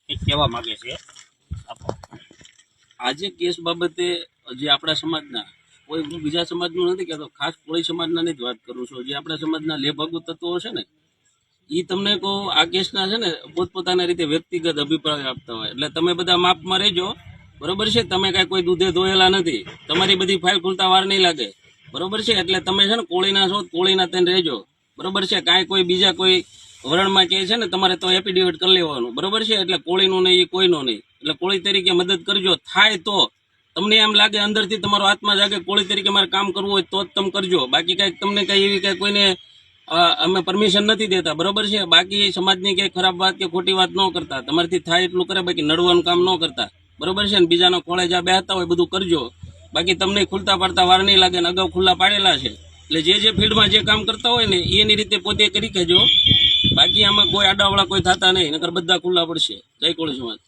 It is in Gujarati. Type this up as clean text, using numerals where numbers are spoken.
કંઈક કહેવા માંગે છે. આપો. આજે કેસ બાબતે જે આપણા સમાજના કોઈ હું બીજા સમાજનું નથી કહેતો, ખાસ કોળી સમાજના જ વાત કરું છું. જે આપણા સમાજના લેભાગુ તત્વો છે ને, એ તમને કહો આ કેસના છે ને પોતપોતાના રીતે વ્યક્તિગત અભિપ્રાય આપતા હોય. એટલે તમે બધા માપમાં રહેજો, બરોબર છે. તમે કાંઈ કોઈ દૂધે ધોયેલા નથી, તમારી બધી ફાઇલ ખુલતા વાર નહીં લાગે, બરોબર છે. એટલે તમે છે ને કોળીના છો, કોળીના તેને રહેજો, બરોબર છે. કાંઈ કોઈ બીજા કોઈ વરણમાં કહે છે ને તમારે તો એફિડેવિટ કરી લેવાનું, બરોબર છે. એટલે કોળીનું નહીં, એ કોઈનું નહીં. એટલે કોળી તરીકે મદદ કરજો. થાય તો તમને એમ લાગે અંદરથી તમારો આત્મા જાગે કોળી તરીકે મારે કામ કરવું હોય તો જ તમે કરજો. બાકી કાંઈક તમને કાંઈ એવી કાંઈ કોઈને અમે પરમિશન નથી દેતા, બરોબર છે. બાકી સમાજની કંઈ ખરાબ વાત કે ખોટી વાત ન કરતા, તમારાથી થાય એટલું કરે, બાકી નડવાનું કામ ન કરતા, બરોબર છે. ને બીજાનો ખોળે જ્યાં બેહતા હોય બધું કરજો. બાકી તમને ખુલતા પાડતા વાર નહીં લાગે ને અગાઉ ખુલ્લા પાડેલા છે. એટલે જે ફિલ્ડમાં જે કામ કરતા હોય ને એની રીતે પોતે કરી કહેજો. બાકી આમાં કોઈ આડાવાળા કોઈ થતા નહીં, નકર બધા ખુલ્લા પડશે. જય કોળી સમાજ.